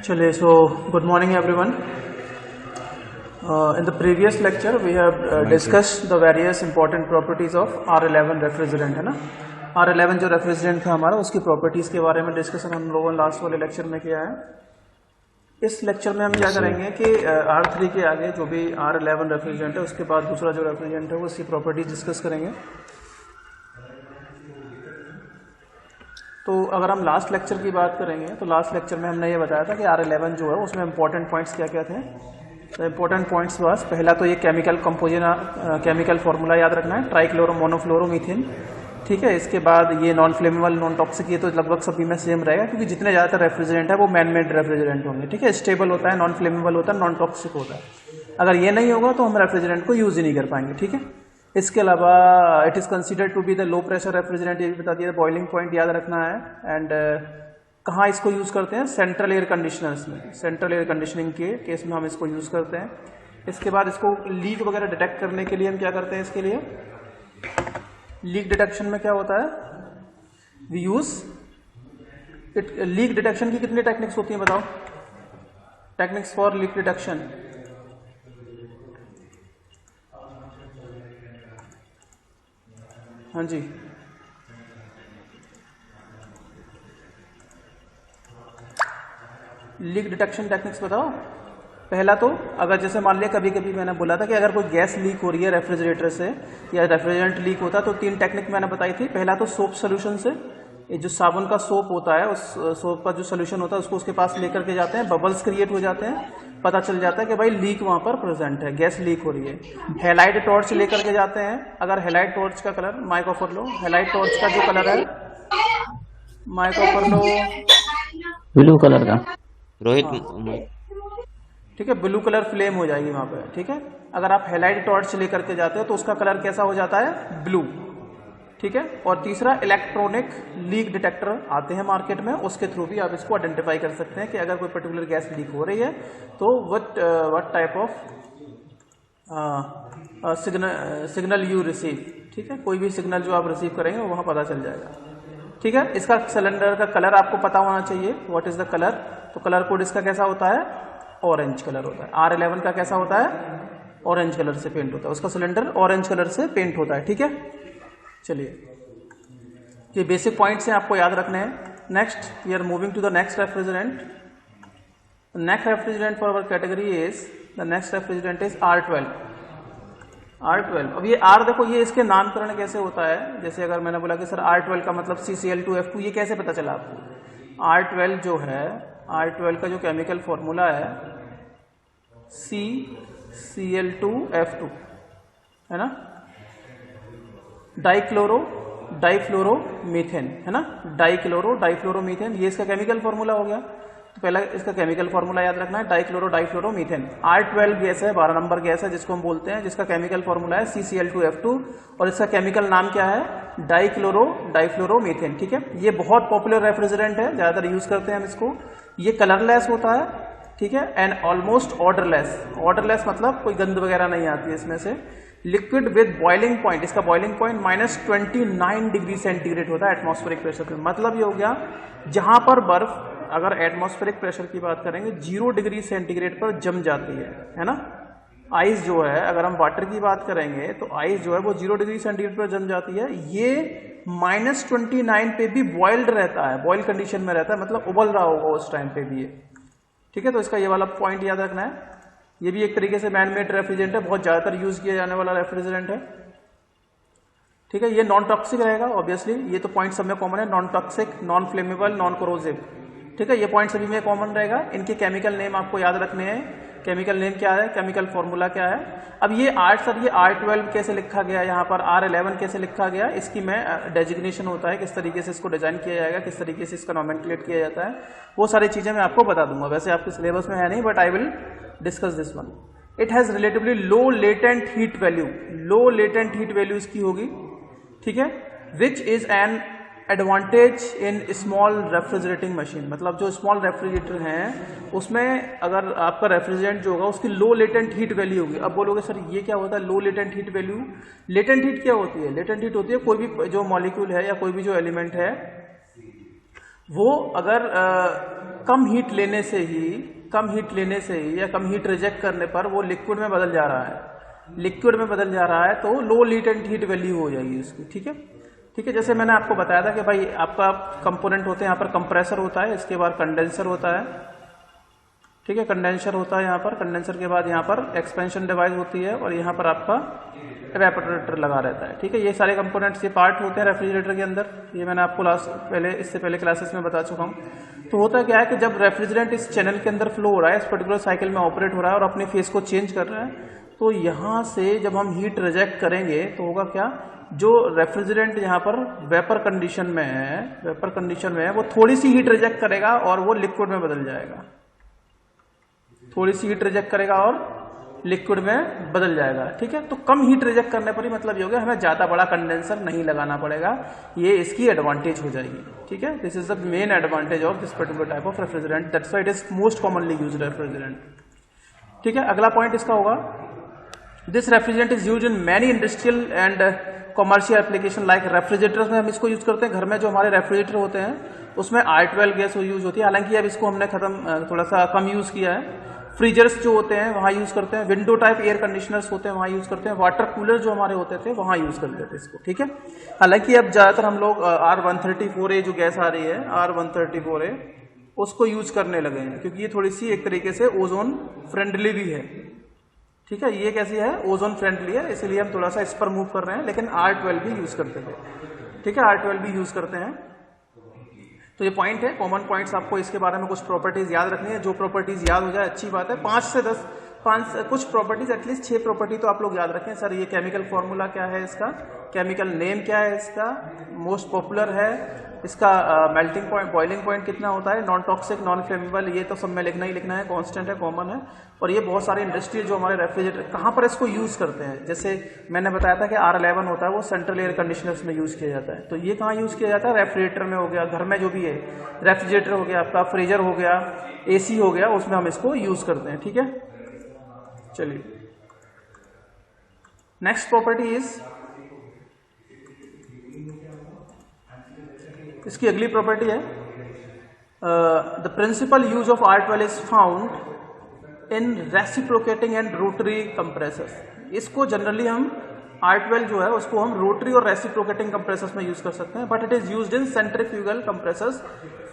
Chale, so good morning everyone. In the previous lecture we have discussed the various important properties of R11 refrigerant है ना। R11 जो refrigerant था हमारा उसकी properties के बारे में डिस्कशन हम लोगों ने लास्ट वाले लेक्चर में किया है। इस लेक्चर में हम क्या करेंगे कि R3 के आगे जो भी R11 रेफ्रिजरेंट है उसके बाद दूसरा जो रेफ्रिजरेंट है उसकी प्रॉपर्टीज डिस्कस करेंगे। तो अगर हम लास्ट लेक्चर की बात करेंगे तो लास्ट लेक्चर में हमने ये बताया था कि R11 जो है उसमें इंपॉर्टेंट पॉइंट्स क्या क्या थे। तो इंपॉर्टेंट पॉइंट्स बस पहला तो ये केमिकल केमिकल फार्मूला याद रखना है, ट्राइक्लोरो मोनोफ्लोरोमीथेन, ठीक है। इसके बाद ये नॉन फ्लेमेबल नॉन टॉक्सिक, ये तो लगभग सभी में सेम रहेगा क्योंकि जितने ज़्यादातर रेफ्रिजरेंट है वो मैन मेड रेफ्रिजरेंट होंगे, ठीक है। स्टेबल होता है, नॉन फ्लेमेबल होता है, नॉन टॉक्सिक होता है। अगर ये नहीं होगा तो हम रेफ्रिजरेंट को यूज़ ही नहीं कर पाएंगे, ठीक है। इसके अलावा it is considered to be the low pressure refrigerant, ये भी बता दिया। बॉइलिंग पॉइंट याद रखना है। एंड कहाँ इसको यूज़ करते हैं? सेंट्रल एयर कंडीशनर्स में, सेंट्रल एयर कंडीशनिंग के केस में हम इसको यूज़ करते हैं। इसके बाद इसको लीक वगैरह डिटेक्ट करने के लिए हम क्या करते हैं? इसके लिए लीक डिटेक्शन में क्या होता है? We use it. Leak detection की कितनी टेक्निक्स होती हैं बताओ? टेक्निक्स फॉर लीक डिटेक्शन, हाँ जी, लीक डिटेक्शन टेक्निक्स बताओ। पहला तो अगर जैसे मान लिया कभी कभी मैंने बोला था कि अगर कोई गैस लीक हो रही है रेफ्रिजरेटर से या रेफ्रिजरेंट लीक होता है तो तीन टेक्निक मैंने बताई थी। पहला तो सोप सोल्यूशन से, ये जो साबुन का सोप होता है उस सोप का जो सोल्यूशन होता है उसको उसके पास लेकर के जाते हैं, बबल्स क्रिएट हो जाते हैं, पता चल जाता है कि भाई लीक वहां पर प्रेजेंट है, गैस लीक हो रही है। हेलाइट टॉर्च लेकर के जाते हैं। अगर हेलाइट टॉर्च का कलर, माइक ऑफर लो, हेलाइट टॉर्च का जो कलर है, माइक ऑफर लो, ब्लू कलर का रोहित, ठीक है, ब्लू कलर फ्लेम हो जाएगी वहां पे, ठीक है। अगर आप हेलाइट टॉर्च लेकर के जाते हो तो उसका कलर कैसा हो जाता है? ब्लू, ठीक है। और तीसरा इलेक्ट्रॉनिक लीक डिटेक्टर आते हैं मार्केट में, उसके थ्रू भी आप इसको आइडेंटिफाई कर सकते हैं कि अगर कोई पर्टिकुलर गैस लीक हो रही है तो what type of signal you receive, ठीक है। कोई भी सिग्नल जो आप रिसीव करेंगे वहां पता चल जाएगा, ठीक है। इसका सिलेंडर का कलर आपको पता होना चाहिए, व्हाट इज द कलर। तो कलर कोड इसका कैसा होता है? ऑरेंज कलर होता है। R11 का कैसा होता है? ऑरेंज कलर से पेंट होता है, उसका सिलेंडर ऑरेंज कलर से पेंट होता है, ठीक है। चलिए, ये बेसिक पॉइंट्स हैं, आपको याद रखने हैं। Next we are moving to the next refrigerant. Next refrigerant for our category is the next refrigerant is R12। R12, अब ये R देखो, ये इसके नामकरण कैसे होता है? जैसे अगर मैंने बोला कि सर R12 का मतलब CCl2F2, ये कैसे पता चला आपको? R12 जो है, R12 का जो केमिकल फॉर्मूला है CCl2F2 है ना, डाइफ्लोरोमीथेन है ना, डाइफ्लोरोमीथेन, ये इसका केमिकल फॉर्मूला हो गया। तो पहला इसका केमिकल फॉर्मूला याद रखना है, डाइफ्लोरोमीथेन। R12 गैस है, 12 नंबर गैस है जिसको हम बोलते हैं, जिसका केमिकल फॉर्मूला है CCl2F2 और इसका केमिकल नाम क्या है? डाइफ्लोरोमीथेन, ठीक है। ये बहुत पॉपुलर रेफ्रिजरेंट है, ज्यादातर यूज करते हैं हम इसको। ये कलरलेस होता है, ठीक है, एंड ऑलमोस्ट ऑर्डरलेस। ऑर्डरलेस मतलब कोई गंध वगैरह नहीं आती है इसमें से। लिक्विड विद बॉइलिंग पॉइंट, इसका बॉइलिंग पॉइंट -29 डिग्री सेंटीग्रेड होता है एटमॉस्फेरिक प्रेशर पे। मतलब ये हो गया जहां पर बर्फ, अगर एटमॉस्फेरिक प्रेशर की बात करेंगे 0 डिग्री सेंटीग्रेड पर जम जाती है ना। आइस जो है, अगर हम वाटर की बात करेंगे तो आइस जो है वो 0 डिग्री सेंटीग्रेड पर जम जाती है, ये -29 पे भी बॉइल्ड रहता है, बॉइल कंडीशन में रहता है, मतलब उबल रहा होगा उस टाइम पे भी ये, ठीक है। तो इसका ये वाला पॉइंट याद रखना है। ये भी एक तरीके से मैन मेड रेफ्रिजरेंट है, बहुत ज्यादातर यूज किया जाने वाला रेफ्रिजरेंट है, ठीक है। ये नॉन टॉक्सिक रहेगा ऑब्वियसली, ये तो पॉइंट सब में कॉमन है, non toxic, non flammable, non corrosive, ठीक है। ये पॉइंट सभी में कॉमन रहेगा। इनके केमिकल नेम आपको याद रखने हैं। केमिकल नेम क्या है, केमिकल फॉर्मूला क्या है। अब ये ये R12 कैसे लिखा गया, यहाँ पर R11 कैसे लिखा गया, इसकी मैं डेजिग्नेशन होता है, किस तरीके से इसको डिजाइन किया जाएगा, किस तरीके से इसका नॉमेनक्लेट किया जाता है, वो सारी चीजें मैं आपको बता दूंगा। वैसे आपके सिलेबस में है नहीं, but I will discuss this one. It has relatively low latent heat value, low latent heat value इसकी होगी, ठीक है, which is an advantage in small refrigerating machine. मतलब जो स्मॉल रेफ्रिजरेटर हैं उसमें अगर आपका रेफ्रिजरेंट जो होगा उसकी लो लेटेंट हीट वैल्यू होगी। अब बोलोगे सर ये क्या होता है low latent heat value? Latent heat क्या होती है? लेटेंट हीट होती है कोई भी जो मॉलिक्यूल है या कोई भी जो एलिमेंट है वो अगर कम हीट लेने से ही या कम हीट रिजेक्ट करने पर वो लिक्विड में बदल जा रहा है, तो लो लेटेंट हीट वैल्यू हो जाएगी इसकी। ठीक है, जैसे मैंने आपको बताया था कि भाई आपका कंपोनेंट होते हैं, यहाँ पर कंप्रेसर होता है, इसके बाद कंडेंसर होता है। ठीक है, कंडेंसर होता है यहाँ पर, कंडेंसर के बाद यहाँ पर एक्सपेंशन डिवाइस होती है और यहाँ पर आपका इवेपोरेटर लगा रहता है। ठीक है, ये सारे कंपोनेंट्स ये पार्ट होते हैं रेफ्रिजरेटर के अंदर। ये मैंने आपको इससे पहले क्लासेस में बता चुका हूँ। तो होता क्या है कि जब रेफ्रिजरेंट इस चैनल के अंदर फ्लो हो रहा है, इस पर्टिकुलर साइकिल में ऑपरेट हो रहा है और अपने फेस को चेंज कर रहा है, तो यहाँ से जब हम हीट रिजेक्ट करेंगे तो होगा क्या, जो रेफ्रिजरेंट यहाँ पर वेपर कंडीशन में है वो थोड़ी सी हीट रिजेक्ट करेगा और वो लिक्विड में बदल जाएगा। ठीक है, तो कम हीट रिजेक्ट करने पर ही मतलब ये हो गया हमें ज्यादा बड़ा कंडेंसर नहीं लगाना पड़ेगा, ये इसकी एडवांटेज हो जाएगी। ठीक है, this is the main advantage of this particular type of refrigerant, that's why it is most commonly used refrigerant. ठीक है, अगला पॉइंट इसका होगा, this refrigerant is used in many industrial and commercial application like refrigerators में हम इसको use करते हैं। घर में जो हमारे रेफ्रिजरेटर होते हैं उसमें R12 गैस यूज होती है, हालांकि अब इसको हमने थोड़ा सा कम यूज किया है। फ्रीजर्स जो होते हैं वहां यूज करते हैं, विंडो टाइप एयर कंडीशनर्स होते हैं वहां यूज करते हैं, वाटर कूलर जो हमारे होते थे वहां यूज करते थे इसको। ठीक है, हालांकि अब ज्यादातर हम लोग R134A जो गैस आ रही है, R134A, उसको यूज करने लगे हैं क्योंकि ये थोड़ी सी एक तरीके से ओजोन फ्रेंडली भी है। ठीक है, ये कैसी है, ओजोन फ्रेंडली है, इसलिए हम थोड़ा सा इस पर मूव कर रहे हैं, लेकिन R12 भी यूज करते थे। ठीक है, R12 भी यूज करते हैं। तो ये पॉइंट है, कॉमन पॉइंट्स, आपको इसके बारे में कुछ प्रॉपर्टीज याद रखनी है। जो प्रॉपर्टीज याद हो जाए अच्छी बात है, 5 से 10 कुछ प्रॉपर्टीज, एटलीस्ट 6 प्रॉपर्टी तो आप लोग याद रखें। सर ये केमिकल फॉर्मूला क्या है इसका, केमिकल नेम क्या है इसका, मोस्ट पॉपुलर है इसका, मेल्टिंग पॉइंट, बॉइलिंग पॉइंट कितना होता है, नॉन टॉक्सिक, नॉन फ्लेमेबल, ये तो सब में लिखना ही लिखना है, कांस्टेंट है, कॉमन है। और ये बहुत सारे इंडस्ट्री जो हमारे रेफ्रिजरेटर कहाँ पर इसको यूज करते हैं, जैसे मैंने बताया था कि R11 होता है वो सेंट्रल एयर कंडीशनर्स में यूज किया जाता है। तो ये कहाँ यूज किया जाता है, रेफ्रिजरेटर में हो गया, घर में जो भी है, रेफ्रिजरेटर हो गया आपका, फ्रीजर हो गया, AC हो गया, उसमें हम इसको यूज करते हैं। ठीक है, चलिए नेक्स्ट प्रॉपर्टी इज, इसकी अगली प्रॉपर्टी है, the principal use of R12 is found in reciprocating and rotary compressors. इसको जनरली हम R12 जो है उसको हम रोटरी और रेसिप्रोकेटिंग कंप्रेसर्स में यूज कर सकते हैं, but it is used in centrifugal compressors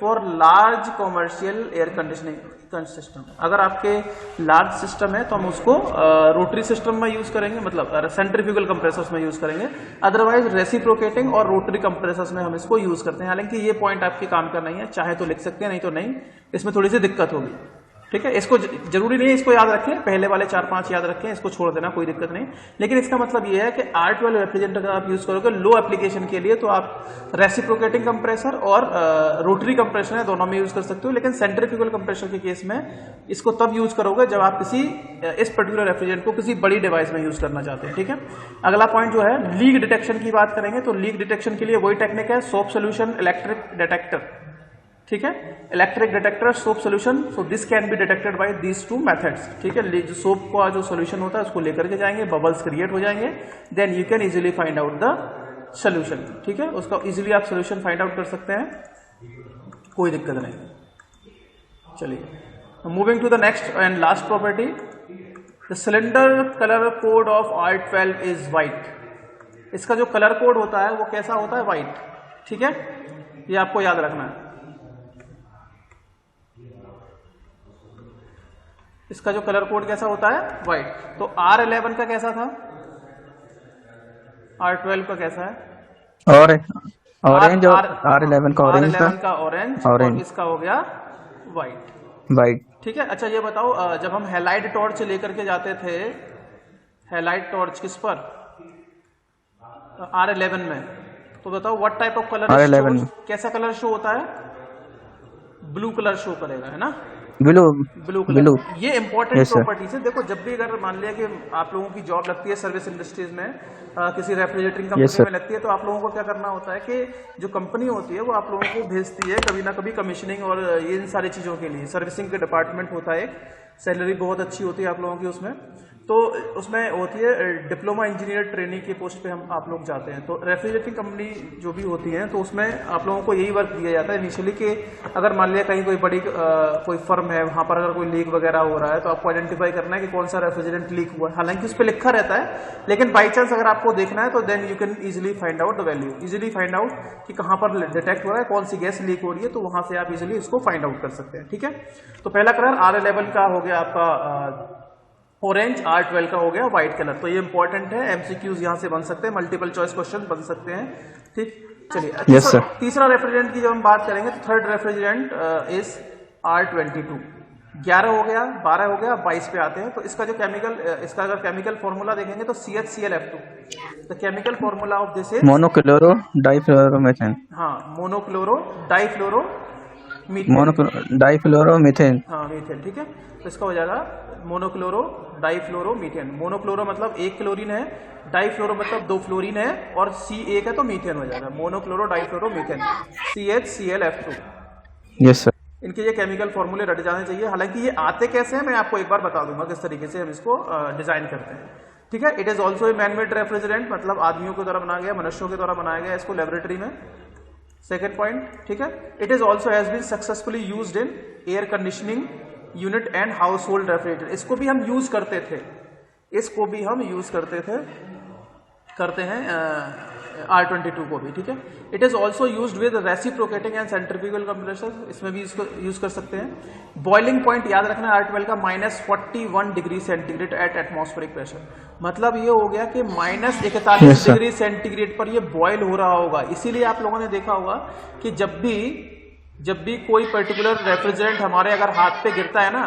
for large commercial air conditioning system. अगर आपके लार्ज सिस्टम है तो हम उसको रोटरी सिस्टम में यूज करेंगे, मतलब सेंट्रीफ्यूगल कंप्रेसर्स में यूज करेंगे, अदरवाइज रेसिप्रोकेटिंग और रोटरी कंप्रेसर्स में हम इसको यूज करते हैं। हालांकि ये पॉइंट आपके काम का नहीं है, चाहे तो लिख सकते हैं, नहीं तो नहीं, इसमें थोड़ी सी दिक्कत होगी। ठीक है, इसको जरूरी नहीं है इसको याद रखें, पहले वाले 4-5 याद रखें, इसको छोड़ देना, कोई दिक्कत नहीं। लेकिन इसका मतलब ये है कि R12 रेफ्रिजरेटर अगर आप यूज करोगे लो एप्लीकेशन के लिए तो आप रेसिप्रोकेटिंग कंप्रेसर और रोटरी कंप्रेसर है दोनों में यूज कर सकते हो, लेकिन सेंट्रीफ्यूगल कंप्रेसर के केस में इसको तब यूज करोगे जब आप इस पर्टिकुलर रेफ्रिजरेंट को किसी बड़ी डिवाइस में यूज करना चाहते हैं। ठीक है, अगला पॉइंट जो है लीक डिटेक्शन की बात करेंगे, तो लीक डिटेक्शन के लिए वही टेक्निक है, सोप सोल्यूशन, इलेक्ट्रिक डिटेक्टर। ठीक है, electric detector, soap solution, so this can be detected bye these 2 methods. ठीक है, जो सोप का जो सोल्यूशन होता है उसको लेकर के जाएंगे, बबल्स क्रिएट हो जाएंगे, then you can easily find out the solution. ठीक है, उसका इजीली आप सोल्यूशन फाइंड आउट कर सकते हैं, कोई दिक्कत नहीं। चलिए, moving to the next and last property, the cylinder colour code of R12 is white. इसका जो कलर कोड होता है वो कैसा होता है, व्हाइट। ठीक है, ये आपको याद रखना है। इसका जो कलर कोड कैसा होता है, व्हाइट। तो R11 का कैसा था, R12 का कैसा है, ऑरेंज, और R11 का ऑरेंज था, ऑरेंज, और इसका हो गया व्हाइट। ठीक है, अच्छा ये बताओ, जब हम हैलाइड टॉर्च लेकर के जाते थे, हैलाइड टॉर्च किस पर, R11 में, तो बताओ what type of colour, R11 कैसा कलर शो होता है, ब्लू कलर शो करेगा, है ना, ब्लू कलर। ये इंपॉर्टेंट प्रॉपर्टीज है। देखो, जब भी अगर मान लिया कि आप लोगों की जॉब लगती है सर्विस इंडस्ट्रीज में, किसी रेफ्रिजरेटिंग कंपनी में लगती है, तो आप लोगों को क्या करना होता है कि जो कंपनी होती है वो आप लोगों को भेजती है कभी ना कभी कमीशनिंग और इन सारी चीजों के लिए, सर्विसिंग के डिपार्टमेंट होता है एक, सैलरी बहुत अच्छी होती है आप लोगों की उसमें। तो उसमें होती है डिप्लोमा इंजीनियर ट्रेनिंग की पोस्ट पे हम आप लोग जाते हैं। तो रेफ्रिजरेटिंग कंपनी जो भी होती है तो उसमें आप लोगों को यही वर्क दिया जाता है इनिशियली कि अगर मान लिया कहीं कोई बड़ी कोई फर्म है, वहां पर अगर कोई लीक वगैरह हो रहा है तो आपको आइडेंटिफाई करना है कि कौन सा रेफ्रिजरेंट लीक हुआ है। हालांकि उस पर लिखा रहता है, लेकिन बाई चांस अगर आपको देखना है तो then you can easily find out the value, easily find out कि कहां पर डिटेक्ट हो रहा है, कौन सी गैस लीक हो रही है, तो वहां से आप इजिली इसको फाइंड आउट कर सकते हैं। ठीक है, तो पहला कलर R11 का हो गया आपका ऑरेंज, R12 का हो गया व्हाइट कलर। तो ये इंपॉर्टेंट है, एमसीक्यूज यहां से बन सकते हैं, मल्टीपल चॉइस क्वेश्चन बन सकते हैं। ठीक, चलिए तीसरा रेफ्रिजरेंट की जब हम बात करेंगे तो थर्ड रेफ्रिजरेंट इज R22। 11 हो गया, 12 हो गया, 22 पे आते हैं। तो इसका जो केमिकल, इसका अगर केमिकल फॉर्मूला देखेंगे तो CHClF2। The chemical formula of this is monochloro difluoromethane. हाँ, मोनोक्लोरो डाइफ्लोरो डाइफ्लोरोमीथेन। हाँ, मीथेन। ठीक है, तो इसका हो जाएगा मोनोक्लोरो डाइफ्लोरोमीथेन। मोनोक्लोरो मतलब एक क्लोरीन है, डाइफ्लोरो मतलब दो फ्लोरीन है, और C एक है तो मीथेन हो जाएगा, मोनोक्लोरो डाइफ्लोरोमीथेन, CHClF2। Yes sir. इनके ये केमिकल फॉर्मूले रट जाने चाहिए। हालांकि ये आते कैसे हैं मैं आपको एक बार बता दूंगा किस तरीके से हम इसको डिजाइन करते हैं। ठीक है, it is also a man made refrigerant, मतलब आदमियों के द्वारा बनाया गया, मनुष्यों के द्वारा बनाया गया इसको लेबोरेटरी में। सेकेंड पॉइंट, ठीक है, it is also has been successfully used in air conditioning unit and household refrigerator. इसको भी हम यूज करते थे, इसको भी हम यूज करते हैं R22 को भी। ठीक है, it is also used with reciprocating and centrifugal compressor, इसमें भी इसको यूज कर सकते हैं। बॉइलिंग पॉइंट याद रखना है R12 का -41 degree centigrade at atmospheric pressure. मतलब ये हो गया कि -41 डिग्री सेंटीग्रेड पर ये बॉयल हो रहा होगा। इसीलिए आप लोगों ने देखा होगा कि जब भी कोई पर्टिकुलर रेफ्रिजरेंट हमारे अगर हाथ पे गिरता है ना,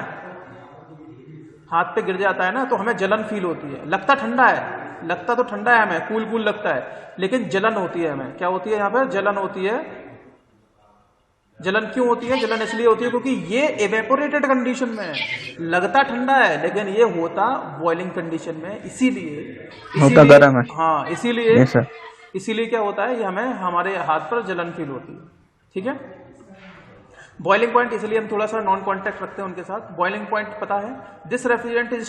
हाथ पे गिर जाता है ना, तो हमें जलन फील होती है। लगता ठंडा है, लगता तो ठंडा है हमें, कूल कूल लगता है, लेकिन जलन होती है हमें। क्या होती है यहाँ पे? जलन होती है। जलन क्यों होती है? जलन इसलिए होती है क्योंकि ये एवेपोरेटेड कंडीशन में है, लगता ठंडा है लेकिन ये होता बॉइलिंग कंडीशन में, इसीलिए गर्म है। हाँ, इसीलिए क्या होता है, ये हमें हमारे हाथ पर जलन फील होती है। ठीक है, बॉइलिंग पॉइंट इसलिए हम थोड़ा सा नॉन कॉन्टैक्ट रखते हैं उनके साथ। बॉइलिंग पॉइंट पता है, दिस रेफ्रिजरेंट इज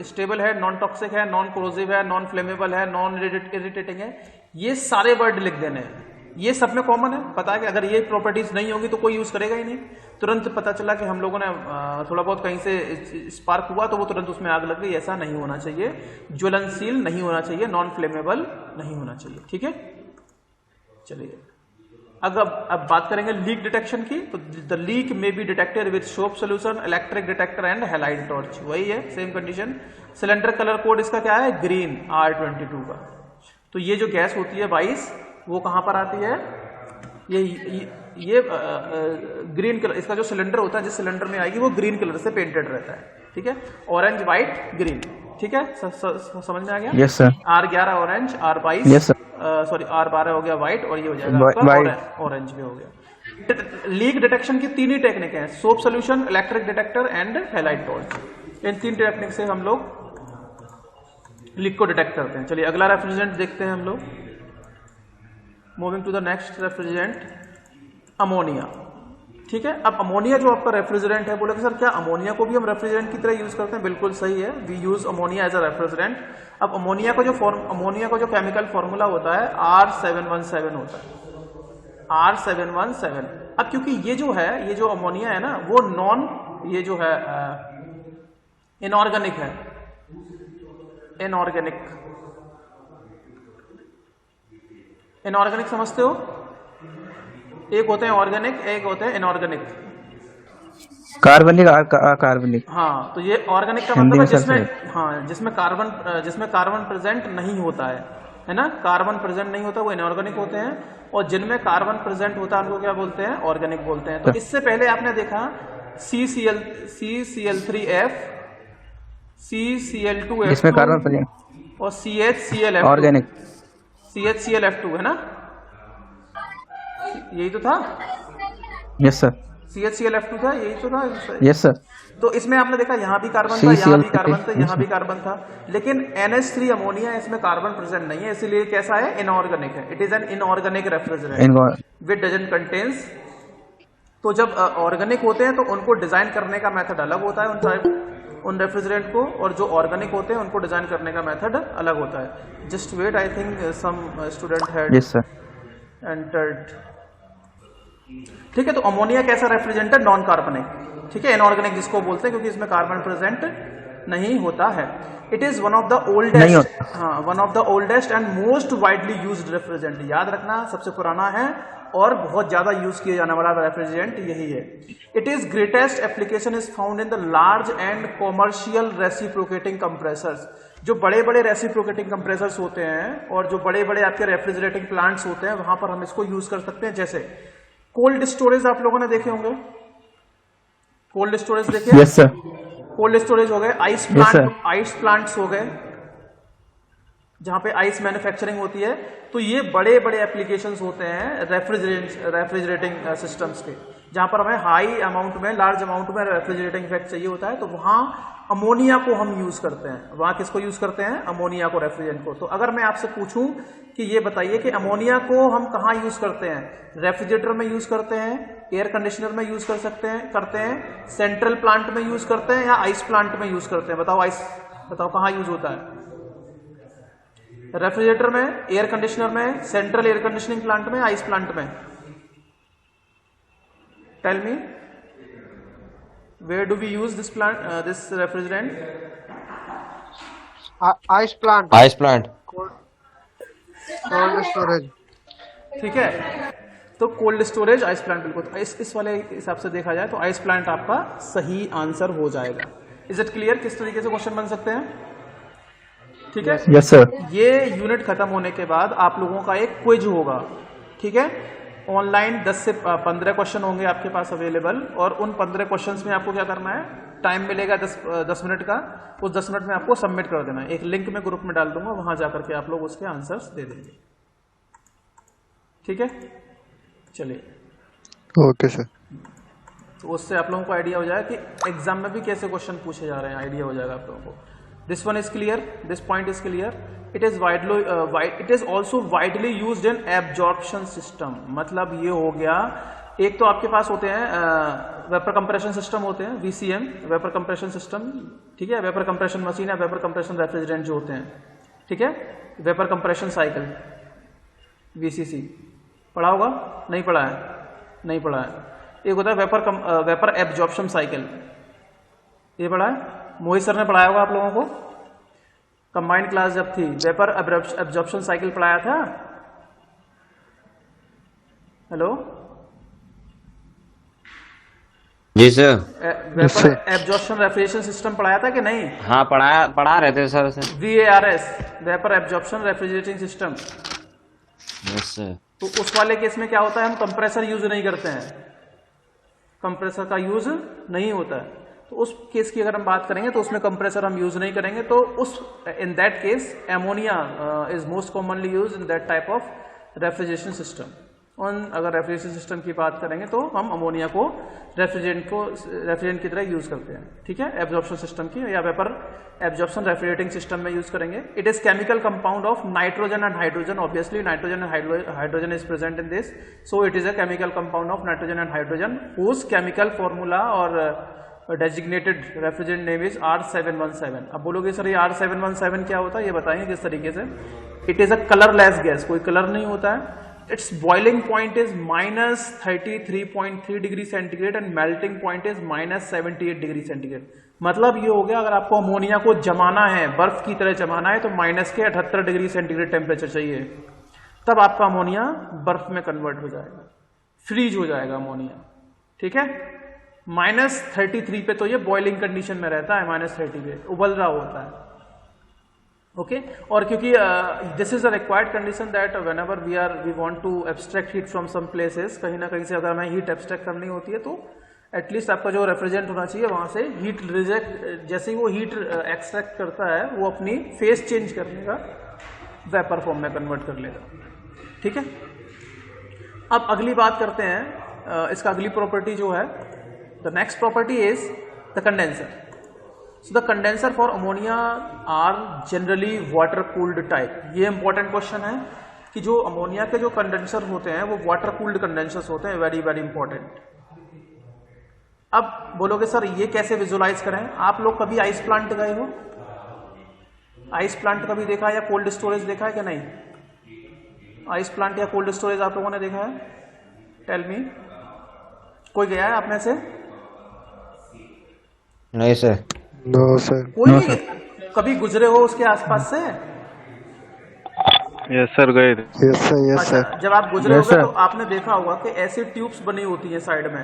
स्टेबल है, नॉन टॉक्सिक है, नॉन कोरोसिव है, नॉन फ्लेमेबल है, नॉन इरिटेटिंग है। ये सारे वर्ड लिख देने हैं, ये सब में कॉमन है। पता है कि अगर ये प्रॉपर्टीज नहीं होगी तो कोई यूज करेगा ही नहीं। तुरंत पता चला कि हम लोगों ने थोड़ा बहुत कहीं से स्पार्क हुआ तो वो तुरंत उसमें आग लग गई, ऐसा नहीं होना चाहिए। ज्वलनशील नहीं होना चाहिए, नॉन फ्लेमेबल नहीं होना चाहिए। ठीक है, चलिए अब बात करेंगे लीक डिटेक्शन की। तो the leak may be detected with soap solution, electric detector and halide torch. वही है, same condition. Cylinder colour code इसका क्या है? ग्रीन, R22 का। तो ये जो गैस होती है 22, वो कहां पर आती है? ये ग्रीन कलर, इसका जो सिलेंडर होता है, जिस सिलेंडर में आएगी वो ग्रीन कलर से पेंटेड रहता है। ठीक है, ऑरेंज, व्हाइट, ग्रीन। ठीक है, समझ में आ गया? Yes sir. R11 orange, R22 yes sir. Sorry R12 हो गया व्हाइट, और ये हो जाएगा ऑरेंज भी हो गया। लीक डिटेक्शन की तीन ही टेक्निक है, soap solution, electric detector and halide torch. इन तीन टेक्निक से हम लोग लीक को डिटेक्ट करते हैं। चलिए अगला रेफ्रिजरेंट देखते हैं हम लोग। Moving to the next refrigerant, ammonia. ठीक है, अब अमोनिया जो आपका रेफ्रिजरेंट है, बोले कि सर क्या अमोनिया को भी हम रेफ्रिजरेंट की तरह यूज करते हैं? बिल्कुल सही है, we use ammonia as a refrigerant. अब अमोनिया का जो केमिकल फॉर्मूला होता है R717 होता है, R717। अब क्योंकि ये जो अमोनिया है ना, वो ये जो है इनऑर्गेनिक है, इनऑर्गेनिक समझते हो? एक होते हैं ऑर्गेनिक, एक होते हैं इनऑर्गेनिक। कार्बनिक। हाँ, तो ये ऑर्गेनिक का मतलब है जिसमें कार्बन प्रेजेंट नहीं होता है ना, कार्बन प्रेजेंट नहीं होता, वो इनऑर्गेनिक होते हैं। और जिनमें कार्बन प्रेजेंट होता है उनको क्या बोलते हैं? ऑर्गेनिक बोलते हैं। तो इससे पहले आपने देखा CCl3F, CCl2F2 जिसमें कार्बन प्रेजेंट, और CHClF2 ऑर्गेनिक, CHClF2 है ना, यही तो था। Yes sir. CHClF2 था, यही तो था। Yes sir. तो इसमें आपने देखा यहाँ भी कार्बन था, यहाँ भी कार्बन था, यहाँ भी कार्बन था, लेकिन NH3 अमोनिया, इसमें कार्बन प्रेजेंट नहीं है, इसलिए कैसा है? इनऑर्गेनिक है। It is an inorganic refrigerant which doesn't contains. तो जब ऑर्गेनिक होते हैं तो उनको डिजाइन करने का मेथड अलग होता है, उन रेफ्रिजरेंट को, और जो ऑर्गेनिक होते हैं उनको डिजाइन करने का मेथड अलग होता है। Just wait, I think some student had yes sir. Entered. ठीक है, तो अमोनिया कैसा रेफ्रिजरेंट है? नॉन कार्बनिक, ठीक है, इनऑर्गेनिक जिसको बोलते हैं, क्योंकि इसमें कार्बन प्रेजेंट नहीं होता है। It is one of the oldest, हाँ, one of the oldest and most widely used refrigerant. याद रखना, सबसे पुराना है और बहुत ज्यादा यूज किया जाने वाला रेफ्रिजरेंट यही है। It is greatest application is found in the large and commercial reciprocating compressors. जो बड़े बड़े रेसिप्रोकेटिंग कंप्रेसर्स होते हैं और जो बड़े बड़े आपके रेफ्रिजरेटिंग प्लांट्स होते हैं, वहां पर हम इसको यूज कर सकते हैं। जैसे कोल्ड स्टोरेज आप लोगों ने देखे होंगे, कोल्ड स्टोरेज देखे? Yes sir. कोल्ड स्टोरेज हो गए, आइस प्लांट, आइस प्लांट्स हो गए जहां पे आइस मैन्युफैक्चरिंग होती है। तो ये बड़े बड़े एप्लीकेशंस होते हैं रेफ्रिजरेटिंग सिस्टम्स के, जहां पर हमें हाई अमाउंट में, लार्ज अमाउंट में रेफ्रिजरेटिंग इफेक्ट चाहिए होता है, तो वहां अमोनिया को हम यूज करते हैं। वहां किसको यूज करते हैं? अमोनिया को, रेफ्रिजरेंट को। तो अगर मैं आपसे पूछूं कि ये बताइए कि अमोनिया को हम कहाँ यूज करते हैं? रेफ्रिजरेटर में यूज करते हैं, एयर कंडीशनर में यूज करते हैं, सेंट्रल प्लांट में यूज करते हैं, या आइस प्लांट में यूज करते हैं? बताओ कहाँ यूज होता है? रेफ्रिजरेटर में, एयर कंडीशनर में, सेंट्रल एयर कंडीशनिंग प्लांट में, आइस प्लांट में? Tell me, where do we use this plant, this refrigerant? Ice plant. Ice plant. Cold storage. ठीक है, तो कोल्ड स्टोरेज, आइस प्लांट, बिल्कुल। तो इस वाले हिसाब से देखा जाए तो आइस प्लांट आपका सही आंसर हो जाएगा। इज इट क्लियर किस तरीके से क्वेश्चन बन सकते हैं? ठीक है, यस सर। ये यूनिट खत्म होने के बाद आप लोगों का एक क्विज होगा, ठीक है, ऑनलाइन 10 से 15 क्वेश्चन होंगे आपके पास अवेलेबल, और उन 15 क्वेश्चंस में आपको क्या करना है? टाइम मिलेगा 10 मिनट का, उस 10 मिनट में आपको सबमिट कर देना है। एक लिंक मैं ग्रुप में डाल दूंगा, वहां जाकर के आप लोग उसके आंसर्स दे देंगे। ठीक है, चलिए। Okay sir. तो उससे आप लोगों को आइडिया हो जाएगा कि एग्जाम में भी कैसे क्वेश्चन पूछे जा रहे हैं, आइडिया हो जाएगा आप लोगों को। This one is clear, this point is clear. It is also widely used in absorption system. मतलब ये हो गया, एक तो आपके पास होते हैं वेपर कंप्रेशन सिस्टम होते हैं, VCM, वेपर कंप्रेशन सिस्टम, ठीक है, वेपर कंप्रेशन मशीन या वेपर कंप्रेशन रेफ्रिजरेंट जो होते हैं, ठीक है, वेपर कंप्रेशन साइकिल, VCC पढ़ा होगा? नहीं पढ़ा है? नहीं पढ़ा है। एक होता है वेपर एब्जॉर्प्शन साइकिल, ये पढ़ा है? मोहित सर ने पढ़ाया होगा आप लोगों को, कंबाइंड क्लास जब थी, वेपर एब्जॉर्प्शन साइकिल पढ़ाया था। हेलो जी sir. Vapour absorption refrigeration system पढ़ाया था कि नहीं? हाँ पढ़ा रहे थे sir. VARS, vapour absorption refrigerating system. Yes sir. तो उस वाले केस में क्या होता है? हम कंप्रेसर यूज नहीं करते हैं, कंप्रेसर का यूज नहीं होता है। तो उस केस की अगर हम बात करेंगे तो उसमें कंप्रेसर हम यूज नहीं करेंगे। तो उस इन that case ammonia is most commonly use in that type of refrigeration system. अगर रेफ्रिजरेशन सिस्टम की बात करेंगे तो हम अमोनिया को रेफ्रिजरेंट की तरह यूज करते हैं, ठीक है, एब्जॉर्प्शन सिस्टम की या वेपर एब्जॉर्प्शन रेफ्रिजरेटिंग सिस्टम में यूज करेंगे। It is chemical compound of nitrogen and hydrogen. Obviously nitrogen and hydrogen is present in this, so it is a chemical compound of nitrogen and hydrogen whose chemical formula और designated refrigerant name is R717। अब बोलोगे sir ये R717 क्या होता है, ये बताएंगे किस तरीके से। It is a colourless gas, कोई कलर नहीं होता है। It's boiling point is -33.3 degree centigrade and melting point is -78 degree centigrade. मतलब ये हो गया, अगर आपको अमोनिया को जमाना है, बर्फ की तरह जमाना है, तो -78 डिग्री सेंटीग्रेड टेम्परेचर चाहिए, तब आपका अमोनिया बर्फ में कन्वर्ट हो जाएगा, फ्रीज हो जाएगा अमोनिया, ठीक है। -33 पे तो ये बॉइलिंग कंडीशन में रहता है, -30 पे उबल रहा होता है, ओके। और क्योंकि this is a required condition that whenever we want to abstract heat from some places, कहीं ना कहीं से अगर हमें हीट एब्स्ट्रैक्ट करनी होती है तो एटलीस्ट आपका जो रेफ्रिजरेंट होना चाहिए वहां से हीट रिजेक्ट, जैसे ही वो हीट एक्सट्रैक्ट करता है वो अपनी फेस चेंज करने का वेपर फॉर्म में कन्वर्ट कर लेगा, ठीक है। अब अगली बात करते हैं, इसका अगली प्रॉपर्टी जो है, the next property is the condenser. So the condenser for ammonia are generally water cooled type। ये इंपॉर्टेंट क्वेश्चन है कि जो अमोनिया के जो कंडेंसर होते हैं वो वाटर कूल्ड कंडेंसर्स होते हैं, वेरी वेरी इंपॉर्टेंट। अब बोलोगे सर ये कैसे विजुलाइज करें? आप लोग कभी आइस प्लांट गए हो? आइस प्लांट कभी देखा है या कोल्ड स्टोरेज देखा है कि नहीं? आइस प्लांट या कोल्ड स्टोरेज आप लोगों ने देखा है? टेल मी, कोई गया है आप में से? नहीं सर। No sir. कोई No, नहीं? कभी गुजरे हो उसके आसपास से? यस सर, गए थे। यस सर, यस अच्छा, सर। जब आप गुजरे Yes, होगे sir. तो आपने देखा होगा कि ऐसी ट्यूब्स बनी होती हैं साइड में,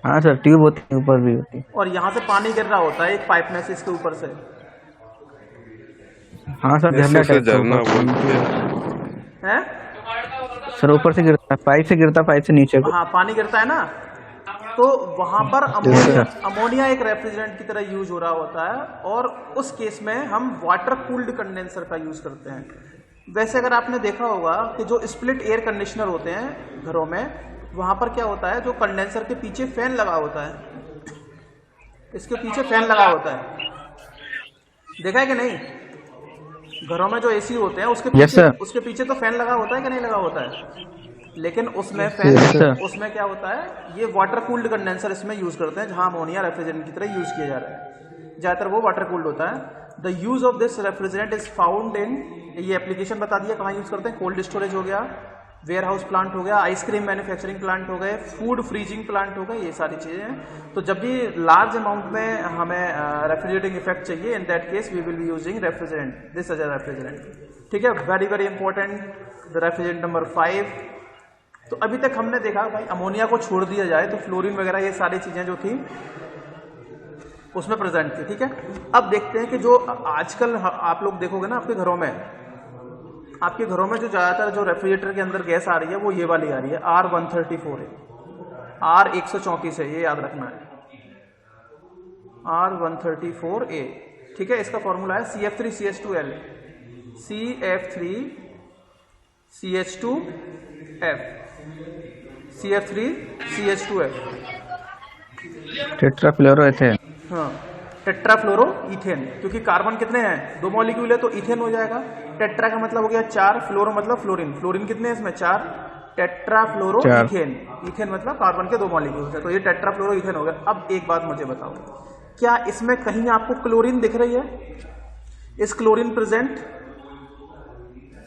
हाँ सर, ट्यूब होती है, ऊपर भी होती है। और यहाँ से पानी गिर रहा होता है एक पाइप में से इसके ऊपर से। हाँ सर, यस झरना सर, टाइप का झरना ऊपर से बोलते नीचे। हैं। हैं? सर ऊपर से गिरता है, पाइप से गिरता है, पाइप से नीचे को। हाँ, पानी गिरता है ना, तो वहां पर अमोनिया एक रेफ्रिजरेंट की तरह यूज हो रहा होता है, और उस केस में हम वाटर कूल्ड कंडेंसर का यूज करते हैं। वैसे अगर आपने देखा होगा कि जो स्प्लिट एयर कंडीशनर होते हैं घरों में, वहां पर क्या होता है, जो कंडेंसर के पीछे फैन लगा होता है, इसके पीछे फैन लगा होता है, देखा है कि नहीं? घरों में जो एसी होते हैं उसके Yes, sir. उसके पीछे तो फैन लगा होता है कि नहीं लगा होता है? लेकिन उसमें Yes, फैन, sir. उसमें क्या होता है, ये वाटर कूल्ड कंडेंसर इसमें यूज करते हैं, जहां अमोनिया रेफ्रिजरेंट की तरह यूज किया जा रहा है, ज्यादातर वो वाटर कूल्ड होता है। The use of this refrigerant is found in, ये एप्लीकेशन बता दिया कहाँ यूज करते हैं, कोल्ड स्टोरेज हो गया, वेयर हाउस प्लांट हो गया, आइसक्रीम मैन्युफैक्चरिंग प्लांट हो गए, फूड फ्रीजिंग प्लांट हो गए, ये सारी चीजें हैं। तो जब भी लार्ज अमाउंट में हमें रेफ्रिजरेटिंग इफेक्ट चाहिए, in that case we will be using refrigerant, this as a refrigerant. ठीक है, very very important, the refrigerant number 5। तो अभी तक हमने देखा भाई, अमोनिया को छोड़ दिया जाए तो फ्लोरीन वगैरह ये सारी चीजें जो थी उसमें प्रेजेंट थी। ठीक है, अब देखते हैं कि जो आजकल आप लोग देखोगे ना आपके घरों में, आपके घरों में जो ज्यादातर जो रेफ्रिजरेटर के अंदर गैस आ रही है वो ये वाली आ रही है, R134 है, R134 है, ये याद रखना है, R134A। ठीक है, इसका फॉर्मूला है CF3CH2L, CF3CH2F, CF3CH2F, टेट्राफ्लोरोएथेन। हाँ, टेट्राफ्लोरो इथेन, क्योंकि कार्बन कितने हैं, 2 मॉलिक्यूल है, तो इथेन हो जाएगा। टेट्रा का मतलब हो गया 4, फ्लोरो मतलब फ्लोरीन, फ्लोरीन कितने हैं इसमें, 4, टेट्राफ्लोरो इथेन, इथेन मतलब कार्बन के 2 मॉलिक्यूल है, तो ये टेट्राफ्लोरो इथेन हो गया। अब एक बात मुझे बताओ, क्या इसमें कहीं आपको क्लोरीन दिख रही है? इस क्लोरीन प्रेजेंट?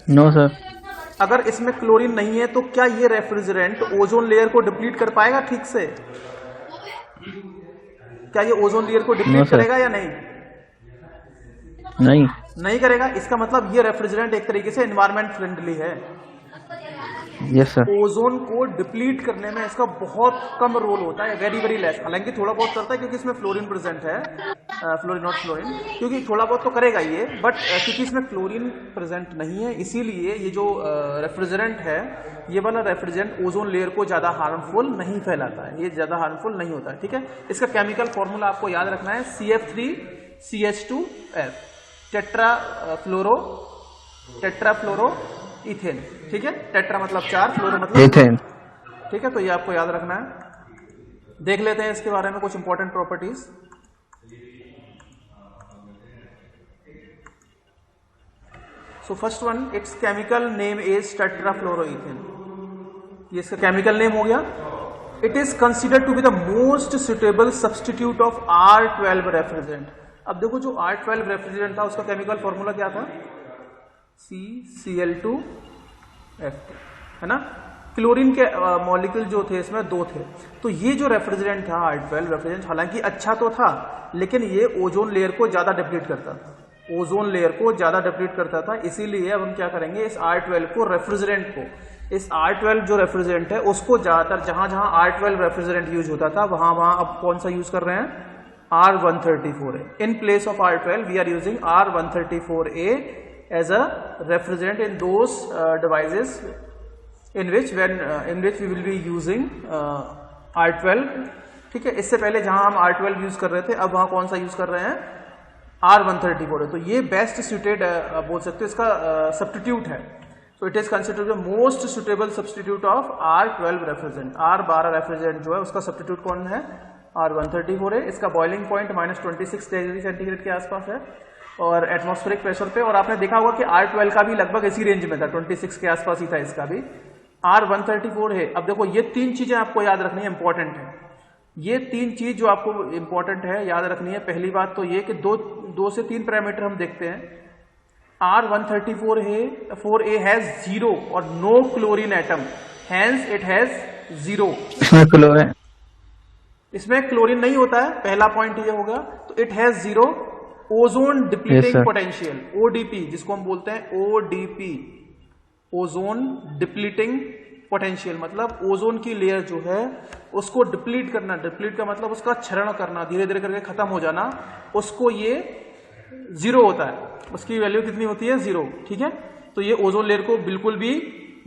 No sir. अगर इसमें क्लोरीन नहीं है तो क्या ये रेफ्रिजरेंट ओजोन लेयर को डिप्लीट कर पाएगा ठीक से? क्या ये ओजोन लेयर को डिप्लीट करेगा या नहीं? नहीं करेगा। इसका मतलब ये रेफ्रिजरेंट एक तरीके से एनवायरमेंट फ्रेंडली है। Yes sir. ओजोन को डिप्लीट करने में इसका बहुत कम रोल होता है, वेरी वेरी लेस। हालांकि थोड़ा बहुत करता है क्योंकि इसमें फ्लोरीन प्रेजेंट है, फ्लोरीन नॉट फ्लोरीन, क्योंकि थोड़ा बहुत तो करेगा ये, बट क्योंकि इसमें क्लोरीन प्रेजेंट नहीं है इसीलिए ये जो रेफ्रिजरेंट है, ये वाला रेफ्रिजरेंट ओजोन लेयर को ज्यादा हार्मफुल नहीं फैलाता है, ये ज्यादा हार्मफुल नहीं होता है। ठीक है, इसका केमिकल फॉर्मूला आपको याद रखना है, CF3CH2F, टेट्राफ्लोरो इथेन। ठीक है, टेट्रा मतलब 4, फ्लोरो मतलब इथेन। ठीक है, तो ये आपको याद रखना है। देख लेते हैं इसके बारे में कुछ important properties. So first one, it's chemical name is tetrafluoroethane, ये इसका केमिकल नेम हो गया। It is considered to be the most suitable substitute of R12 refrigerant. अब देखो जो R12 रेफ्रिजरेंट था उसका केमिकल फॉर्मूला क्या था, CCl2F, है ना। क्लोरीन के मॉलिक्यूल जो थे इसमें 2 थे। तो ये जो रेफ्रिजरेंट था R12 रेफ्रिजरेंट, हालांकि अच्छा तो था लेकिन ये ओजोन लेयर को ज्यादा डिप्लीट करता था, ओजोन लेयर को ज्यादा डिप्लीट करता था। इसीलिए अब हम क्या करेंगे, इस R12 को, रेफ्रिजरेंट को, इस R12 जो रेफ्रिजरेंट है उसको ज्यादातर जहां जहां R12 रेफ्रिजरेंट यूज होता था वहां वहां अब कौन सा यूज कर रहे हैं, R134A। In place of R12 we are using R134A as a refrigerant in those devices in which we will be using R12। ठीक है, इससे पहले जहां हम R12 यूज कर रहे थे अब वहां कौन सा यूज कर रहे हैं, R134 है। तो ये बेस्ट सुटेड बोल सकते हो, इसका सब्स्टिट्यूट है। सो it is considered the most suitable substitute of R12 refrigerant. R12 refrigerant जो है उसका सब्स्टिट्यूट कौन है, R134 है। इसका बॉइलिंग पॉइंट -26 डिग्री सेंटीग्रेड के आसपास है और एटमॉस्फेरिक प्रेशर पे, और आपने देखा होगा कि R12 का भी लगभग इसी रेंज में था, 26 के आसपास ही था इसका भी। R134 है। अब देखो ये तीन चीजें आपको याद रखनी है, इंपॉर्टेंट है। ये तीन चीज जो आपको इंपॉर्टेंट है याद रखनी है। पहली बात तो ये कि दो से तीन पैरामीटर हम देखते हैं। R134A हैज 0 और no chlorine atom, hence it has 0। इसमें क्लोरीन, इसमें क्लोरीन नहीं होता है, पहला पॉइंट ये होगा। तो it has 0 ozone depleting potential, ODP, जिसको हम बोलते हैं ओडीपी, ओजोन डिप्लीटिंग पोटेंशियल, मतलब ओजोन की लेयर जो है उसको डिप्लीट करना। डिप्लीट का मतलब उसका क्षरण करना, धीरे धीरे करके खत्म हो जाना, उसको ये 0 होता है। उसकी वैल्यू कितनी होती है? 0। ठीक है, तो ये ओजोन लेयर को बिल्कुल भी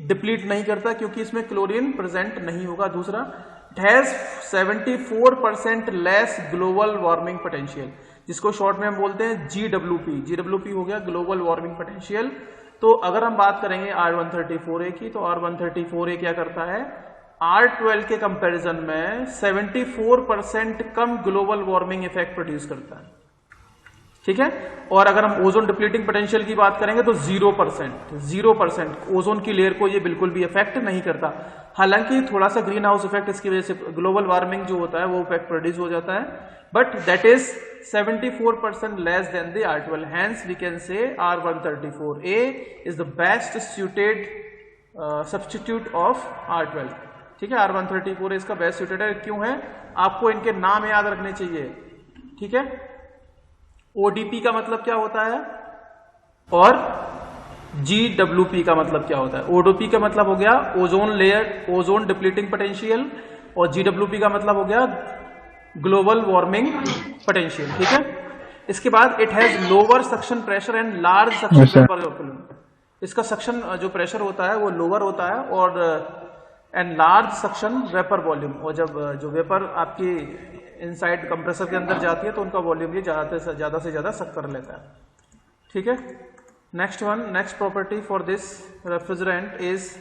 डिप्लीट नहीं करता क्योंकि इसमें क्लोरीन प्रेजेंट नहीं होगा। दूसरा, it has 74% less global warming potential, जिसको शॉर्ट में हम बोलते हैं GWP। GWP हो गया ग्लोबल वार्मिंग पोटेंशियल। तो अगर हम बात करेंगे R134A की, तो R134A क्या करता है? R12 के कंपैरिजन में 74% कम ग्लोबल वार्मिंग इफेक्ट प्रोड्यूस करता है। ठीक है, और अगर हम ओजोन डिप्लीटिंग पोटेंशियल की बात करेंगे तो 0% ओजोन की लेयर को ये बिल्कुल भी इफेक्ट नहीं करता। हालांकि थोड़ा सा ग्रीन हाउस इफेक्ट इसकी वजह से ग्लोबल वार्मिंग जो होता है वो इफेक्ट प्रोड्यूस हो जाता है, but that is 74% less than the R12। Hence we can say R134A is the best suited substitute of R12। ठीक है, R134A इसका बेस्ट सूटेड है। क्यों है? आपको इनके नाम याद रखने चाहिए। ठीक है, ODP का मतलब क्या होता है और GWP का मतलब क्या होता है? ODP का मतलब हो गया ozone layer, ozone depleting potential, और GWP का मतलब हो गया ग्लोबल वार्मिंग पोटेंशियल। ठीक है, इसके बाद it has lower suction pressure and large suction vapour. इसका सक्शन जो प्रेशर होता है वो लोअर होता है और and large suction vapour volume, और जब जो वेपर आपकी इनसाइड कंप्रेसर के अंदर जाती है तो उनका वॉल्यूम ये ज्यादा से ज्यादा सक कर लेता है। ठीक है, next property for this refrigerant is,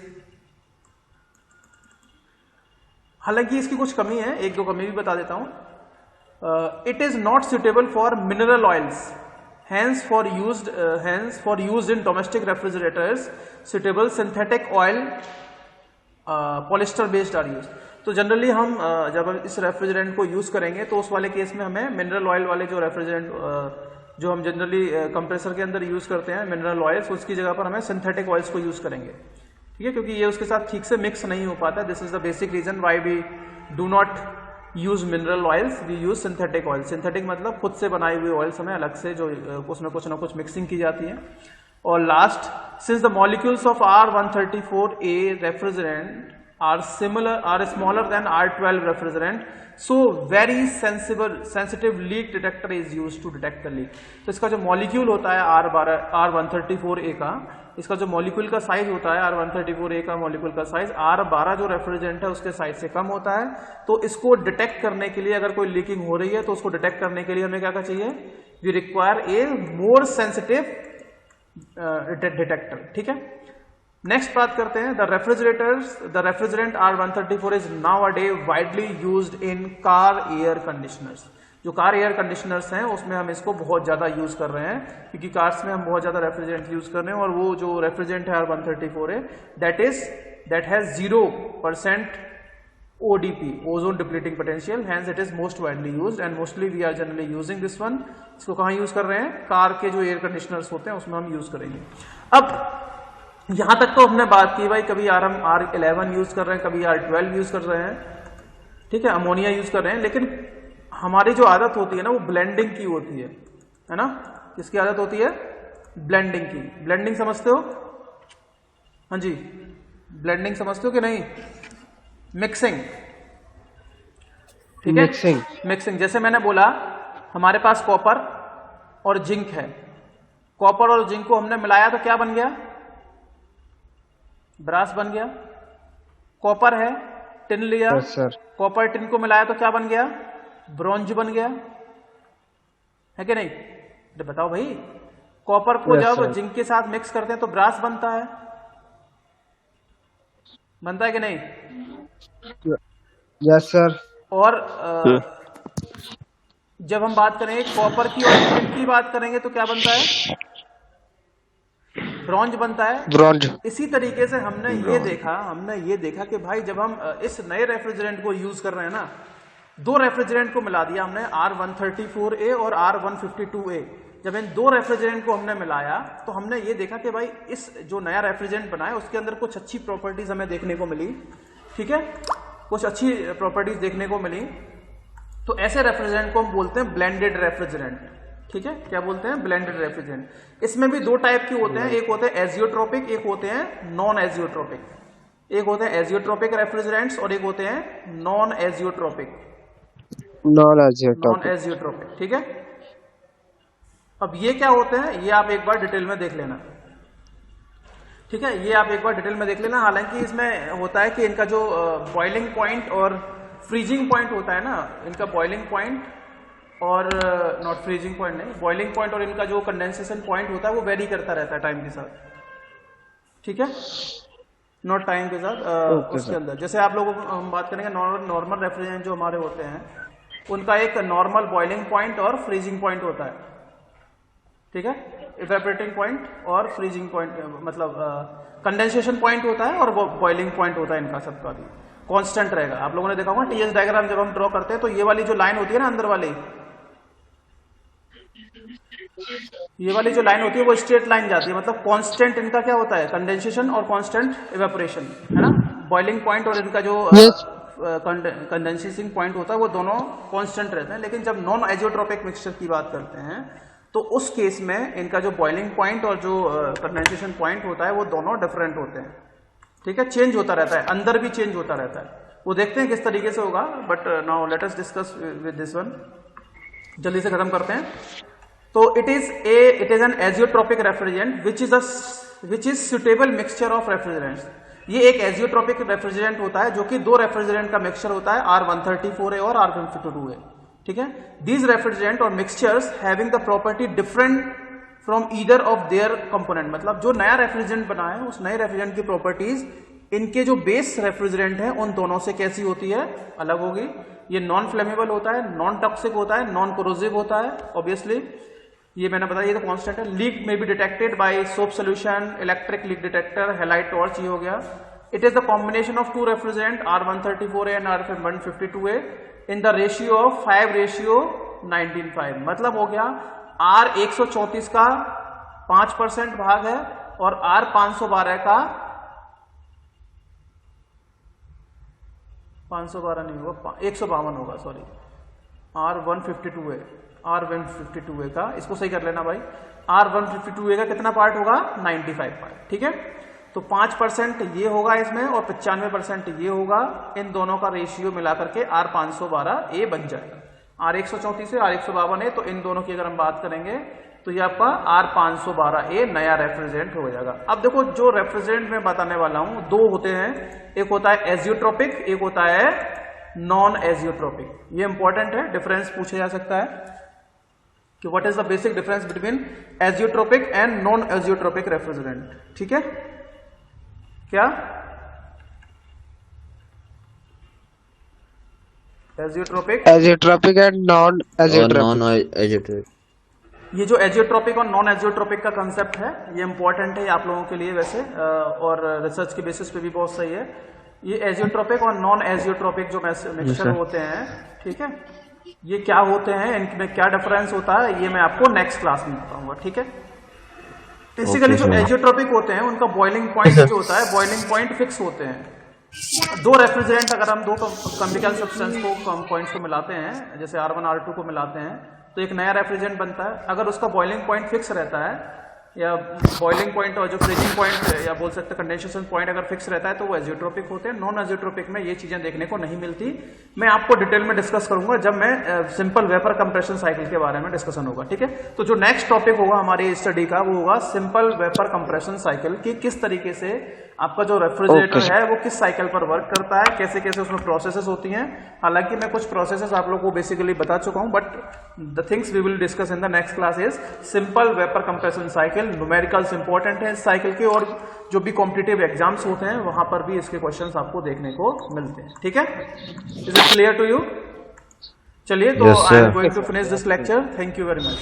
हालांकि इसकी कुछ कमी है, एक दो कमी भी बता देता हूं। It is not suitable for mineral oils, hence for used in domestic refrigerators suitable synthetic oil polyester based are use. तो जनरली हम जब इस रेफ्रिजरेंट को यूज करेंगे तो उस वाले केस में हमें मिनरल ऑयल वाले जो रेफ्रिजरेंट जो हम जनरली कंप्रेसर के अंदर यूज करते हैं मिनरल ऑयल्स, उसकी जगह पर हमें सिंथेटिक ऑयल्स को यूज करेंगे। ठीक है, क्योंकि ये उसके साथ ठीक से मिक्स नहीं हो पाता। This is the basic reason why we do not use mineral oils, we use synthetic oil. Synthetic मतलब खुद से बनाई हुई ऑयल्स हमें अलग से, जो उसमें कुछ ना कुछ मिक्सिंग की जाती है। और last, since the molecules of R134A refrigerant are smaller than R12 refrigerant, so very sensitive leak detector is used to detect the leak। तो इसका जो मॉलिक्यूल होता है R134A का, इसका जो मॉलिक्यूल का साइज होता है R134A का मॉलिक्यूल का साइज R12 जो रेफ्रिजरेंट है उसके साइज से कम होता है। तो इसको डिटेक्ट करने के लिए, अगर कोई लीकिंग हो रही है तो उसको डिटेक्ट करने के लिए हमें क्या चाहिए? We require a more sensitive detector. ठीक है, नेक्स्ट बात करते हैं the refrigerant R134 is now a day widely used in car air conditioners. जो कार एयर कंडीशनर्स हैं उसमें हम इसको बहुत ज्यादा यूज कर रहे हैं, क्योंकि कार्स में हम बहुत ज्यादा रेफ्रिजरेंट यूज कर रहे हैं। और वो जो रेफ्रिजरेंट है R134 है that has 0% ODP, ozone depleting potential, hence it is most widely used and mostly we are generally using this one. इसको कहाँ यूज कर रहे हैं? कार के जो एयर कंडीशनर्स होते हैं उसमें हम यूज करेंगे। अब यहां तक तो हमने बात की भाई, कभी हम R11 यूज कर रहे हैं, कभी R12 यूज कर रहे हैं, ठीक है, अमोनिया यूज कर रहे हैं, लेकिन हमारी जो आदत होती है ना वो ब्लेंडिंग की होती है ना? किसकी आदत होती है? ब्लेंडिंग की। ब्लेंडिंग समझते हो? हाँ जी, ब्लेंडिंग समझते हो कि नहीं? मिक्सिंग। ठीक है, मिक्सिंग। जैसे मैंने बोला हमारे पास कॉपर और जिंक है, कॉपर और जिंक को हमने मिलाया तो क्या बन गया? ब्रास बन गया। कॉपर है, टिन लिया, कॉपर टिन को मिलाया तो क्या बन गया? ब्रॉन्ज बन गया, है कि नहीं? तो बताओ भाई, कॉपर को जब जिंक के साथ मिक्स करते हैं तो ब्रास बनता है कि नहीं? Yes sir. और जब हम बात करेंगे कॉपर की और टिन की बात करेंगे तो क्या बनता है? ब्रॉन्ज बनता है। ब्रॉन्ज। इसी तरीके से हमने ये देखा कि भाई जब हम इस नए रेफ्रिजरेंट को यूज कर रहे हैं ना, दो रेफ्रिजरेंट को मिला दिया हमने, R134A और R152A। जब इन दो रेफ्रिजरेंट को हमने मिलाया तो हमने ये देखा कि भाई इस जो नया रेफ्रिजरेंट बना है उसके अंदर कुछ अच्छी प्रॉपर्टीज हमें देखने को मिली, ठीक है, कुछ अच्छी प्रॉपर्टीज देखने को मिली। तो ऐसे रेफ्रिजरेंट को हम बोलते हैं ब्लेंडेड रेफ्रिजरेंट, ठीक है। क्या बोलते हैं? Blended refrigerant. इसमें भी दो टाइप के होते हैं, एक होते हैं एजियोट्रोपिक, एक होते हैं नॉन एजियोट्रोपिक। एक होते हैं एजियोट्रोपिक रेफ्रिजरेंट्स और एक होते हैं नॉन एजियोट्रोपिक। नॉन एजियोट्रोपिक, ठीक है। अब ये क्या होते हैं ये आप एक बार डिटेल में देख लेना, ठीक है, ये आप एक बार डिटेल में देख लेना। हालांकि इसमें होता है कि इनका जो बॉइलिंग पॉइंट और फ्रीजिंग पॉइंट होता है ना, इनका बॉइलिंग पॉइंट और नॉट फ्रीजिंग पॉइंट नहीं, बॉइलिंग पॉइंट और इनका जो कंडेंसेशन पॉइंट होता है वो वेरी करता रहता है टाइम के साथ, ठीक है, नॉट टाइम के साथ। उसके अंदर जैसे आप लोगों को हम बात करेंगे नॉर्मल रेफ्रिजरेंट जो हमारे होते हैं उनका एक नॉर्मल बॉइलिंग पॉइंट और फ्रीजिंग पॉइंट होता है, ठीक है, इवेपोरेटिंग पॉइंट और फ्रीजिंग पॉइंट, मतलब कंडेंसेशन पॉइंट होता है और बॉइलिंग पॉइंट होता है। इनका सबका भी कांस्टेंट रहेगा। आप लोगों ने देखा होगा टीएस डायग्राम जब हम ड्रॉ करते हैं तो ये वाली जो लाइन होती है ना अंदर वाली, ये वाली जो लाइन होती है वो स्ट्रेट लाइन जाती है, मतलब कांस्टेंट इनका क्या होता है, कंडेंसेशन और कांस्टेंट इवेपोरेशन, है ना। बॉइलिंग पॉइंट और इनका जो कंडेंसेशन पॉइंट होता है वो दोनों कांस्टेंट रहते हैं। लेकिन जब नॉन एजियोट्रोपिक मिक्सचर की बात करते हैं तो उस केस में इनका जो बॉइलिंग पॉइंट और जो कंडेंसेशन पॉइंट होता है वो दोनों डिफरेंट होते हैं, ठीक है, चेंज होता रहता है, अंदर भी चेंज होता रहता है। वो देखते हैं किस तरीके से होगा, but now let us discuss with this one. जल्दी से खत्म करते हैं। तो it is an azeotropic refrigerant which is suitable mixture of refrigerants. ये एक एजियोट्रोपिक रेफ्रिजरेंट होता है जो कि दो रेफ्रिजरेंट का मिक्सचर होता है, R134A और R152A, ठीक है। दीज रेफ्रिजरेंट और mixtures having the property different from either of their component, मतलब जो नया रेफ्रिजरेंट बना है उस नए रेफ्रिजरेंट की प्रॉपर्टीज इनके जो बेस रेफ्रिजरेंट है उन दोनों से कैसी होती है, अलग होगी। ये नॉन फ्लेमेबल होता है, नॉन टॉक्सिक होता है, नॉन कोरोसिव होता है, ऑब्वियसली ये मैंने बताया, ये तो कांस्टेंट है। लीक में be detected by soap solution, electric leak detector, halide torch, ये हो गया। It is the combination of two refrigerant R134A and R152A in the ratio of 5:19:5, मतलब हो गया R134 का 5% भाग है और R512 का 512 नहीं होगा, 152 होगा, सॉरी, R152A का, इसको सही कर लेना भाई, R152A का कितना पार्ट होगा, 95 पार्ट, ठीक है। तो 5% ये होगा इसमें और 95% ये होगा, इन दोनों का रेशियो मिला करके R512A बन जाएगा। R134 से R152A, तो इन दोनों की अगर हम बात करेंगे तो ये आपका R512A नया रेफ्रिजरेंट हो जाएगा। अब देखो जो रेफ्रिजरेंट मैं बताने वाला हूं दो होते हैं, एक होता है एजियोट्रोपिक, एक होता है नॉन एजियोट्रोपिक। ये इंपॉर्टेंट है, डिफरेंस पूछा जा सकता है कि what is the basic difference between azeotropic and non azeotropic refrigerant, ठीक है। क्या एजियोट्रोपिक एंड नॉन एजियोट्रोपिक। ये जो एजियोट्रोपिक और नॉन एजियोट्रोपिक का कंसेप्ट है ये इंपॉर्टेंट है आप लोगों के लिए वैसे, और रिसर्च के बेसिस पे भी बहुत सही है। ये एजियोट्रोपिक और नॉन एजियोट्रोपिक जो मिक्सचर होते हैं, ठीक है, ये क्या होते हैं, इनमें क्या डिफरेंस होता है, ये मैं आपको नेक्स्ट क्लास में बताऊंगा, ठीक है। बेसिकली जो एजियोट्रोपिक होते हैं उनका बॉइलिंग पॉइंट जो होता है, बॉइलिंग पॉइंट फिक्स होते हैं। दो रेफ्रिजरेंट अगर हम दो केमिकल सब्सटेंस को पॉइंट्स को मिलाते हैं, जैसे R1 R2 को मिलाते हैं तो एक नया रेफ्रिजरेंट बनता है। अगर उसका बॉइलिंग पॉइंट फिक्स रहता है या बॉइलिंग पॉइंट और जो फ्रीजिंग पॉइंट या बोल सकते हैं कंडेंसेशन पॉइंट अगर फिक्स रहता है तो वो एजियोट्रोपिक होते हैं। नॉन एजियोट्रोपिक में ये चीजें देखने को नहीं मिलती। मैं आपको डिटेल में डिस्कस करूंगा जब मैं सिंपल वेपर कंप्रेशन साइकिल के बारे में डिस्कशन होगा, ठीक है। तो जो नेक्स्ट टॉपिक होगा हमारी स्टडी का वो होगा सिंपल वेपर कंप्रेशन साइकिल की किस तरीके से आपका जो रेफ्रिजरेटर है वो किस साइकिल पर वर्क करता है, कैसे कैसे उसमें प्रोसेसेस होती हैं। हालांकि मैं कुछ प्रोसेसेस आप लोगों को बेसिकली बता चुका हूं, but the things we will discuss in the next class is simple vapour compression cycle. Numericals important है इस साइकिल के, और जो भी कॉम्पिटिटिव एग्जाम्स होते हैं वहां पर भी इसके क्वेश्चंस आपको देखने को मिलते हैं, ठीक है। Is it clear to you? चलिए, तो I am going to finish this lecture. Thank you very much.